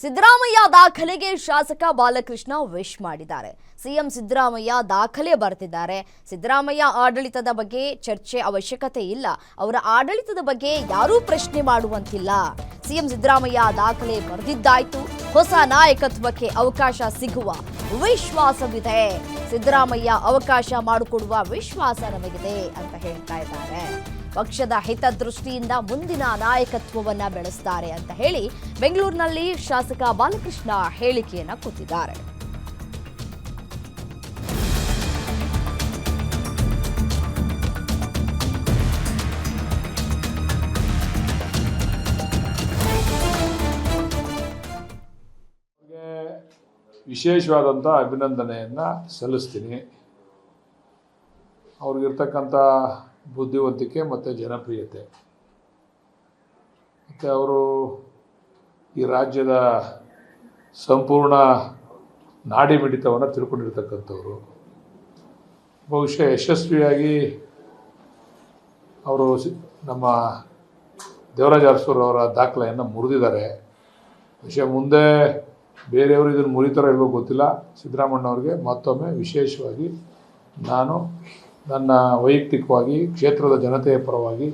ಸಿದ್ದರಾಮಯ್ಯ ದಾಖಲೆಗೆ ಶಾಸಕ ಬಾಲಕೃಷ್ಣ ವಿಶ್ ಮಾಡಿದ್ದಾರೆ. ಸಿಎಂ ಸಿದ್ದರಾಮಯ್ಯ ದಾಖಲೆ ಬರೆದಿದ್ದಾರೆ. ಸಿದ್ದರಾಮಯ್ಯ ಆಡಳಿತದ ಬಗ್ಗೆ ಚರ್ಚೆ ಅವಶ್ಯಕತೆ ಇಲ್ಲ. ಅವರ ಆಡಳಿತದ ಬಗ್ಗೆ ಯಾರೂ ಪ್ರಶ್ನೆ ಮಾಡುವಂತಿಲ್ಲ. ಸಿಎಂ ಸಿದ್ದರಾಮಯ್ಯ ದಾಖಲೆ ಬರೆದಿದ್ದಾಯ್ತು. ಹೊಸ ನಾಯಕತ್ವಕ್ಕೆ ಅವಕಾಶ ಸಿಗುವ ವಿಶ್ವಾಸವಿದೆ. ಸಿದ್ದರಾಮಯ್ಯ ಅವಕಾಶ ಮಾಡಿಕೊಡುವ ವಿಶ್ವಾಸ ನಮಗಿದೆ ಅಂತ ಹೇಳ್ತಾ ಇದ್ದಾರೆ. ಪಕ್ಷದ ಹಿತದೃಷ್ಟಿಯಿಂದ ಮುಂದಿನ ನಾಯಕತ್ವವನ್ನ ಬೆಳೆಸ್ತಾರೆ ಅಂತ ಹೇಳಿ ಬೆಂಗಳೂರಿನಲ್ಲಿ ಶಾಸಕ ಬಾಲಕೃಷ್ಣ ಹೇಳಿಕೆಯನ್ನ ಕೊಟ್ಟಿದ್ದಾರೆ. ವಿಶೇಷವಾದಂಥ ಅಭಿನಂದನೆಯನ್ನು ಸಲ್ಲಿಸ್ತೀನಿ. ಅವ್ರಿಗಿರ್ತಕ್ಕಂಥ ಬುದ್ಧಿವಂತಿಕೆ ಮತ್ತು ಜನಪ್ರಿಯತೆ, ಮತ್ತು ಅವರು ಈ ರಾಜ್ಯದ ಸಂಪೂರ್ಣ ನಾಡಿ ಮಿಡಿತವನ್ನು ತಿಳ್ಕೊಂಡಿರ್ತಕ್ಕಂಥವ್ರು. ಬಹುಶಃ ಯಶಸ್ವಿಯಾಗಿ ಅವರು ನಮ್ಮ ದೇವರಾಜ ಅರಸೂರು ಅವರ ದಾಖಲೆಯನ್ನು ಮುರಿದಿದ್ದಾರೆ. ಬಹುಶಃ ಮುಂದೆ ಬೇರೆಯವರು ಇದನ್ನು ಮುರಿತಾರೋ ಇಲ್ವೋ ಗೊತ್ತಿಲ್ಲ. ಸಿದ್ದರಾಮಣ್ಣವ್ರಿಗೆ ಮತ್ತೊಮ್ಮೆ ವಿಶೇಷವಾಗಿ ನಾನು ನನ್ನ ವೈಯಕ್ತಿಕವಾಗಿ ಕ್ಷೇತ್ರದ ಜನತೆಯ ಪರವಾಗಿ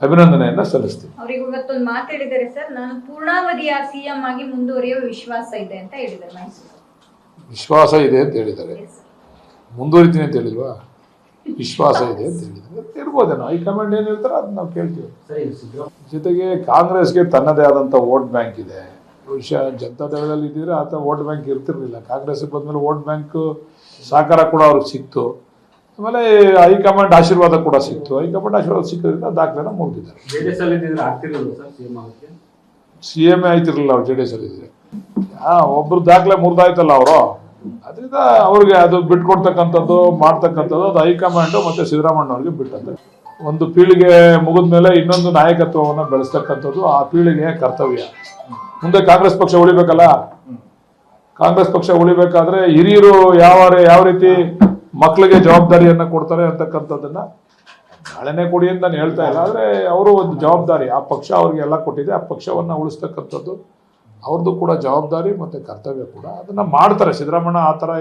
ಅಭಿನಂದನೆಯನ್ನು ಸಲ್ಲಿಸ್ತೀನಿ. ಅವರಿಗೆ ಇವತ್ತೊಂದು ಮಾತು ಹೇಳಿದ್ದಾರೆ ಸರ್, ನಾನು ಪೂರ್ಣಾವಧಿಯ ಸಿಎಂ ಆಗಿ ಮುಂದುವರಿಯುವ ವಿಶ್ವಾಸ ಇದೆ ಅಂತ ಹೇಳಿದ್ದಾರೆ. ವಿಶ್ವಾಸ ಇದೆ ಅಂತ ಹೇಳಿದ್ದಾರೆ, ಮುಂದುವರಿತೀನಿ ಅಂತ ಹೇಳಿಲ್ವಾ? ವಿಶ್ವಾಸ ಇದೆ ಅಂತ ಹೇಳಿದ್ದಾರೆ. ಇರ್ಬೋದೇನೋ, ಹೈಕಮಾಂಡ್ ಏನು ಹೇಳ್ತಾರೆ ಅದನ್ನ ನಾವು ಕೇಳ್ತೀವಿ. ಜೊತೆಗೆ ಕಾಂಗ್ರೆಸ್ಗೆ ತನ್ನದೇ ಆದಂಥ ವೋಟ್ ಬ್ಯಾಂಕ್ ಇದೆ. ಬಹುಶಃ ಜನತಾದಳದಲ್ಲಿ ಇದ್ದಿದ್ರೆ ಆತ ವೋಟ್ ಬ್ಯಾಂಕ್ ಇರ್ತಿರ್ಲಿಲ್ಲ. ಕಾಂಗ್ರೆಸ್ ಬಂದಮೇಲೆ ವೋಟ್ ಬ್ಯಾಂಕ್ ಸಹಕಾರ ಕೂಡ ಅವ್ರಿಗೆ ಸಿಕ್ತು. ಆಮೇಲೆ ಹೈಕಮಾಂಡ್ ಆಶೀರ್ವಾದ ಕೂಡ ಸಿಕ್ತು. ಹೈಕಮಾಂಡ್ ಆಶೀರ್ವಾದ ಸಿಕ್ಕೋದ್ರಿಂದ ದಾಖಲೆನ ಮುಗಿದಿದ್ದಾರೆ. CM ಆಯ್ತಿರ್ಲಿಲ್ಲ ಅವ್ರು JDS ಅಲ್ಲಿ ಇದ್ರೆ. ಒಬ್ರು ದಾಖಲೆ ಮುರಿದಾಯ್ತಲ್ಲ ಅವರು, ಅದರಿಂದ ಅವ್ರಿಗೆ ಅದು ಬಿಟ್ಕೊಡ್ತಕ್ಕಂಥದ್ದು ಮಾಡ್ತಕ್ಕಂಥದ್ದು ಅದು ಹೈಕಮಾಂಡು ಮತ್ತು ಸಿದ್ದರಾಮಣ್ಣವ್ರಿಗೆ ಬಿಟ್ಟಂತೆ. ಒಂದು ಪೀಳಿಗೆ ಮುಗಿದ ಮೇಲೆ ಇನ್ನೊಂದು ನಾಯಕತ್ವವನ್ನು ಬೆಳೆಸ್ತಕ್ಕಂಥದ್ದು ಆ ಪೀಳಿಗೆಯ ಕರ್ತವ್ಯ. ಮುಂದೆ ಕಾಂಗ್ರೆಸ್ ಪಕ್ಷ ಉಳಿಬೇಕಲ್ಲ. ಕಾಂಗ್ರೆಸ್ ಪಕ್ಷ ಉಳಿಬೇಕಾದ್ರೆ ಹಿರಿಯರು ಯಾವ ರೀತಿ ಮಕ್ಕಳಿಗೆ ಜವಾಬ್ದಾರಿಯನ್ನು ಕೊಡ್ತಾರೆ ಅಂತಕ್ಕಂಥದ್ದನ್ನ ನಾಳೆನೇ ಕೊಡಿ ಅಂತ ನಾನು ಹೇಳ್ತಾ ಇಲ್ಲ. ಆದರೆ ಅವರು ಒಂದು ಜವಾಬ್ದಾರಿ, ಆ ಪಕ್ಷ ಅವ್ರಿಗೆ ಎಲ್ಲ ಕೊಟ್ಟಿದೆ. ಆ ಪಕ್ಷವನ್ನು ಉಳಿಸ್ತಕ್ಕಂಥದ್ದು ಅವ್ರದ್ದು ಕೂಡ ಜವಾಬ್ದಾರಿ ಮತ್ತು ಕರ್ತವ್ಯ ಕೂಡ. ಅದನ್ನು ಮಾಡ್ತಾರೆ. ಸಿದ್ದರಾಮಣ್ಣ ಆ ಥರ